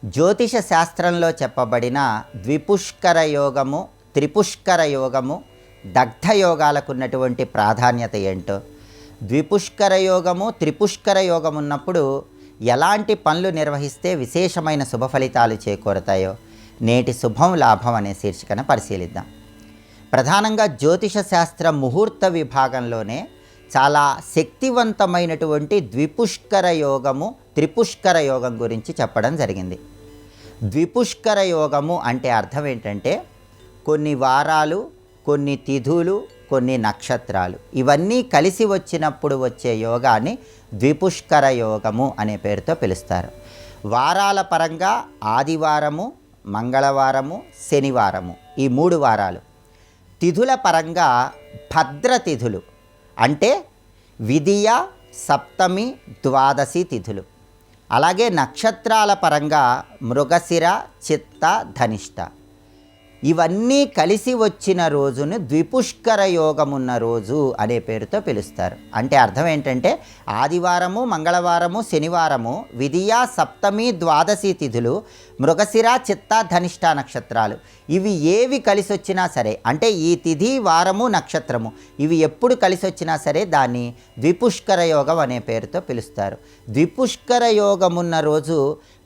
జ్యోతిష శాస్త్రంలో చెప్పబడిన ద్విపుష్కర యోగము, త్రిపుష్కర యోగము, దగ్ధ యోగాలకు ఉన్నటువంటి ప్రాధాన్యత ఏంటో, ద్విపుష్కర యోగము, త్రిపుష్కర యోగం ఉన్నప్పుడు ఎలాంటి పనులు నిర్వహిస్తే విశేషమైన శుభ ఫలితాలు చేకూరతాయో నేటి శుభం లాభం అనే శీర్షికన పరిశీలిద్దాం. ప్రధానంగా జ్యోతిష శాస్త్ర ముహూర్త విభాగంలోనే చాలా శక్తివంతమైనటువంటి ద్విపుష్కర యోగము, త్రిపుష్కర యోగం గురించి చెప్పడం జరిగింది. ద్విపుష్కర యోగము అంటే అర్థం ఏంటంటే కొన్ని వారాలు, కొన్ని తిథులు, కొన్ని నక్షత్రాలు ఇవన్నీ కలిసి వచ్చినప్పుడు వచ్చే యోగాన్ని ద్విపుష్కర యోగము అనే పేరుతో పిలుస్తారు. వారాల పరంగా ఆదివారము, మంగళవారము, శనివారము ఈ 3 వారాలు. తిథుల పరంగా భద్ర తిథులు అంటే విదియ, సప్తమి, ద్వాదశి తిథులు. అలాగే నక్షత్రాల పరంగా మృగశిర, చిత్త, ధనిష్ట ఇవన్నీ కలిసి వచ్చిన రోజును ద్విపుష్కర యోగం ఉన్న రోజు అనే పేరుతో పిలుస్తారు. అంటే అర్థం ఏంటంటే ఆదివారము, మంగళవారము, శనివారము విదియ, సప్తమి, ద్వాదశి తిథులు, మృగశిర, చిత్త, ధనిష్ట నక్షత్రాలు ఇవి ఏవి కలిసి వచ్చినా సరే, అంటే ఈ తిథి, వారము, నక్షత్రము ఇవి ఎప్పుడు కలిసి వచ్చినా సరే దాన్ని ద్విపుష్కర యోగం అనే పేరుతో పిలుస్తారు. ద్విపుష్కర యోగం ఉన్న రోజు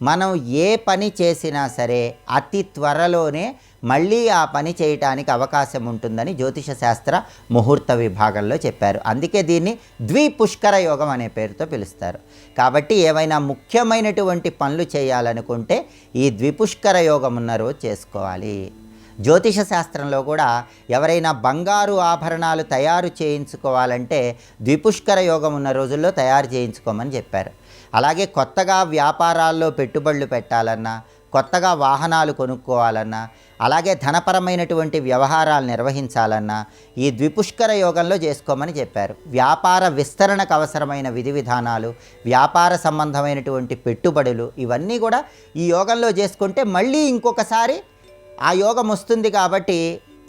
మనం ఏ పని చేసినా సరే అతి త్వరలోనే మళ్ళీ ఆ పని చేయటానికి అవకాశం ఉంటుందని జ్యోతిష శాస్త్ర ముహూర్త విభాగంలో చెప్పారు. అందుకే దీన్ని ద్విపుష్కర యోగం అనే పేరుతో పిలుస్తారు. కాబట్టి ఏవైనా ముఖ్యమైనటువంటి పనులు చేయాలనుకుంటే ఈ ద్విపుష్కర యోగం ఉన్న రోజు చేసుకోవాలి. జ్యోతిష శాస్త్రంలో కూడా ఎవరైనా బంగారు ఆభరణాలు తయారు చేయించుకోవాలంటే ద్విపుష్కర యోగం ఉన్న రోజుల్లో తయారు చేయించుకోమని చెప్పారు. అలాగే కొత్తగా వ్యాపారాల్లో పెట్టుబడులు పెట్టాలన్నా, కొత్తగా వాహనాలు కొనుక్కోవాలన్నా, అలాగే ధనపరమైనటువంటి వ్యవహారాలు నిర్వహించాలన్నా ఈ ద్విపుష్కర యోగంలో చేసుకోమని చెప్పారు. వ్యాపార విస్తరణకు అవసరమైన విధి విధానాలు, వ్యాపార సంబంధమైనటువంటి పెట్టుబడులు ఇవన్నీ కూడా ఈ యోగంలో చేసుకుంటే మళ్ళీ ఇంకొకసారి ఆ యోగం వస్తుంది కాబట్టి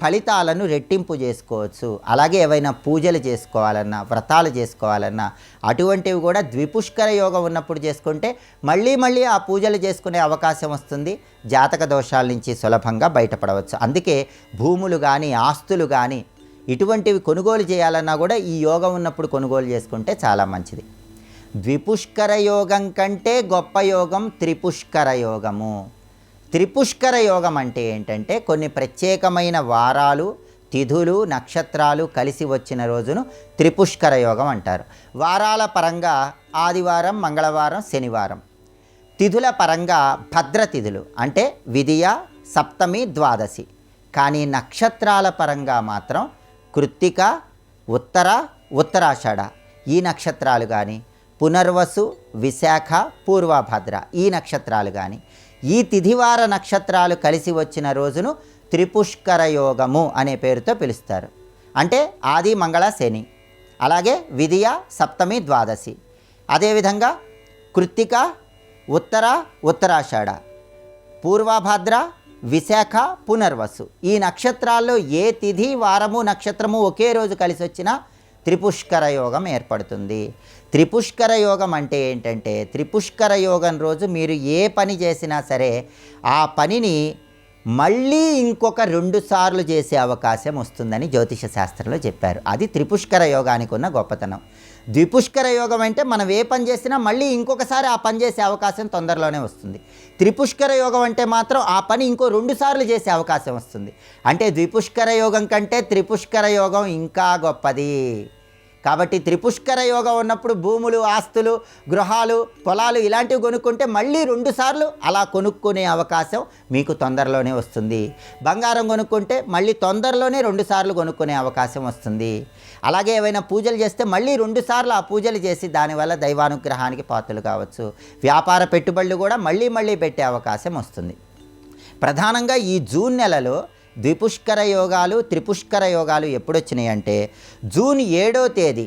ఫలితాలను రెట్టింపు చేసుకోవచ్చు. అలాగే ఏవైనా పూజలు చేసుకోవాలన్నా, వ్రతాలు చేసుకోవాలన్నా అటువంటివి కూడా ద్విపుష్కర యోగం ఉన్నప్పుడు చేసుకుంటే మళ్ళీ ఆ పూజలు చేసుకునే అవకాశం వస్తుంది. జాతక దోషాల నుంచి సులభంగా బయటపడవచ్చు. అందుకే భూములు కానీ, ఆస్తులు కానీ ఇటువంటివి కొనుగోలు చేయాలన్నా కూడా ఈ యోగం ఉన్నప్పుడు కొనుగోలు చేసుకుంటే చాలా మంచిది. ద్విపుష్కర యోగం కంటే గొప్ప యోగం త్రిపుష్కర యోగము. త్రిపుష్కర యోగం అంటే ఏంటంటే కొన్ని ప్రత్యేకమైన వారాలు, తిథులు, నక్షత్రాలు కలిసి వచ్చిన రోజును త్రిపుష్కర యోగం అంటారు. వారాల పరంగా ఆదివారం, మంగళవారం, శనివారం. తిథుల పరంగా భద్ర తిథులు అంటే విదియ, సప్తమి, ద్వాదశి. కానీ నక్షత్రాల పరంగా మాత్రం కృత్తిక, ఉత్తర, ఉత్తరాషాఢ ఈ నక్షత్రాలు కానీ, పునర్వసు, విశాఖ, పూర్వభద్ర ఈ నక్షత్రాలు కానీ, ఈ తిథివార నక్షత్రాలు కలిసి వచ్చిన రోజును త్రిపుష్కర యోగము అనే పేరుతో పిలుస్తారు. అంటే ఆది, మంగళ, శని, అలాగే విదియ, సప్తమి, ద్వాదశి, అదేవిధంగా కృత్తిక, ఉత్తర, ఉత్తరాషాఢ, పూర్వభద్ర, విశాఖ, పునర్వసు ఈ నక్షత్రాల్లో ఏ తిథి, వారము, నక్షత్రము ఒకే రోజు కలిసి వచ్చినా త్రిపుష్కర యోగం ఏర్పడుతుంది. త్రిపుష్కర యోగం అంటే ఏంటంటే త్రిపుష్కర యోగం రోజు మీరు ఏ పని చేసినా సరే ఆ పనిని మళ్ళీ ఇంకొక 2 సార్లు చేసే అవకాశం వస్తుందని జ్యోతిష శాస్త్రంలో చెప్పారు. అది త్రిపుష్కర యోగానికి ఉన్న గొప్పతనం. ద్విపుష్కర యోగం అంటే మనం ఏ పని చేసినా మళ్ళీ ఇంకొకసారి ఆ పని చేసే అవకాశం తొందరలోనే వస్తుంది. త్రిపుష్కర యోగం అంటే మాత్రం ఆ పని ఇంకో 2 సార్లు చేసే అవకాశం వస్తుంది. అంటే ద్విపుష్కర యోగం కంటే త్రిపుష్కర యోగం ఇంకా గొప్పది. కాబట్టి త్రిపుష్కర యోగం ఉన్నప్పుడు భూములు, ఆస్తులు, గృహాలు, పొలాలు ఇలాంటివి కొనుక్కుంటే మళ్ళీ 2 సార్లు అలా కొనుక్కునే అవకాశం మీకు తొందరలోనే వస్తుంది. బంగారం కొనుక్కుంటే మళ్ళీ తొందరలోనే 2 సార్లు కొనుక్కునే అవకాశం వస్తుంది. అలాగే ఏవైనా పూజలు చేస్తే మళ్ళీ 2 సార్లు ఆ పూజలు చేసి దానివల్ల దైవానుగ్రహానికి పాత్రలు కావచ్చు. వ్యాపార పెట్టుబడులు కూడా మళ్ళీ పెట్టే అవకాశం వస్తుంది. ప్రధానంగా ఈ జూన్ నెలలో ద్విపుష్కర యోగాలు, త్రిపుష్కర యోగాలు ఎప్పుడొచ్చినాయి అంటే జూన్ 7వ తేదీ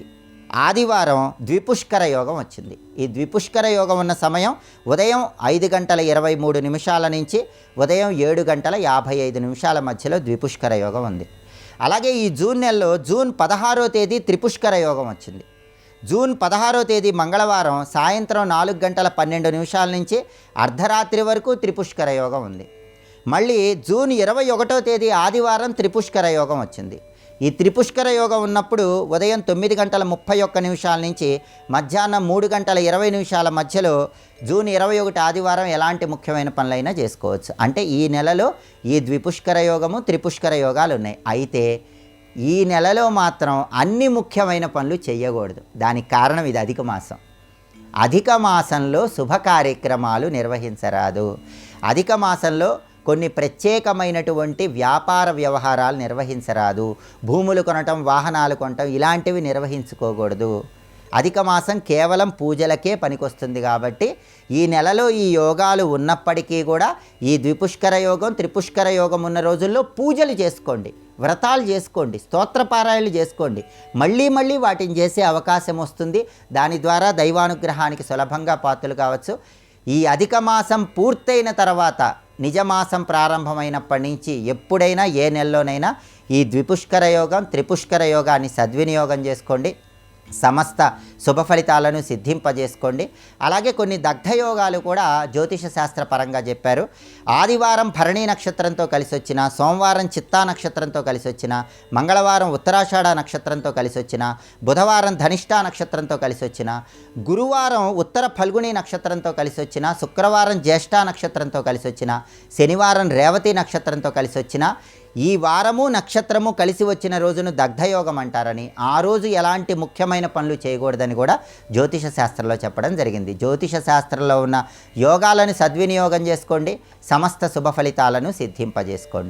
ఆదివారం ద్విపుష్కర యోగం వచ్చింది. ఈ ద్విపుష్కర యోగం ఉన్న సమయం ఉదయం 5:23 నుంచి ఉదయం 7:55 మధ్యలో ద్విపుష్కర యోగం ఉంది. అలాగే ఈ జూన్ నెలలో జూన్ 16వ తేదీ త్రిపుష్కర యోగం వచ్చింది. జూన్ 16వ తేదీ మంగళవారం సాయంత్రం 4:12 నుంచి అర్ధరాత్రి వరకు త్రిపుష్కర యోగం ఉంది. మళ్ళీ జూన్ 21వ తేదీ ఆదివారం త్రిపుష్కర యోగం వచ్చింది. ఈ త్రిపుష్కర యోగం ఉన్నప్పుడు ఉదయం 9:31 నుంచి మధ్యాహ్నం 3:20 మధ్యలో జూన్ 21 ఆదివారం ఎలాంటి ముఖ్యమైన పనులైనా చేసుకోవచ్చు. అంటే ఈ నెలలో ఈ ద్విపుష్కర యోగము త్రిపుష్కర యోగాలు ఉన్నాయి. అయితే ఈ నెలలో మాత్రం అన్ని ముఖ్యమైన పనులు చేయకూడదు. దానికి కారణం ఇది అధిక మాసం. అధిక మాసంలో శుభ కార్యక్రమాలు నిర్వహించరాదు. అధిక మాసంలో కొన్ని ప్రత్యేకమైనటువంటి వ్యాపార వ్యవహారాలు నిర్వహించరాదు. భూములు కొనటం, వాహనాలు కొనటం ఇలాంటివి నిర్వహించుకోకూడదు. అధిక మాసం కేవలం పూజలకే పనికొస్తుంది. కాబట్టి ఈ నెలలో ఈ యోగాలు ఉన్నప్పటికీ కూడా ఈ ద్విపుష్కర యోగం త్రిపుష్కర యోగం ఉన్న రోజుల్లో పూజలు చేసుకోండి, వ్రతాలు చేసుకోండి, స్తోత్రపారాయణలు చేసుకోండి. మళ్ళీ మళ్ళీ వాటిని చేసే అవకాశం వస్తుంది. దాని ద్వారా దైవానుగ్రహానికి సులభంగా పాత్రలు కావచ్చు. ఈ అధిక మాసం పూర్తయిన తర్వాత నిజమాసం ప్రారంభమైనప్పటి నుంచి ఎప్పుడైనా ఏ నెలలోనైనా ఈ ద్విపుష్కర యోగం త్రిపుష్కర యోగాన్ని సద్వినియోగం చేసుకోండి. సమస్త శుభ ఫలితాలను సిద్ధింపజేసుకోండి. అలాగే కొన్ని దగ్ధయోగాలు కూడా జ్యోతిష శాస్త్ర పరంగా చెప్పారు. ఆదివారం భరణీ నక్షత్రంతో కలిసి వచ్చిన, సోమవారం చిత్తా నక్షత్రంతో కలిసి వచ్చిన, మంగళవారం ఉత్తరాషాఢ నక్షత్రంతో కలిసి వచ్చిన, బుధవారం ధనిష్టా నక్షత్రంతో కలిసి వచ్చిన, గురువారం ఉత్తర ఫల్గుణి నక్షత్రంతో కలిసి వచ్చిన, శుక్రవారం జ్యేష్ఠా నక్షత్రంతో కలిసి వచ్చిన, శనివారం రేవతి నక్షత్రంతో కలిసి వచ్చిన, ఈ వారము నక్షత్రము కలిసి వచ్చిన రోజును దగ్ధయోగం అంటారని, ఆ రోజు ఎలాంటి ముఖ్యమైన పనులు చేయకూడదని కూడా జ్యోతిష శాస్త్రంలో చెప్పడం జరిగింది. జ్యోతిష శాస్త్రంలో ఉన్న యోగాలను సద్వినియోగం చేసుకోండి. సమస్త శుభ ఫలితాలను సిద్ధింపజేసుకోండి.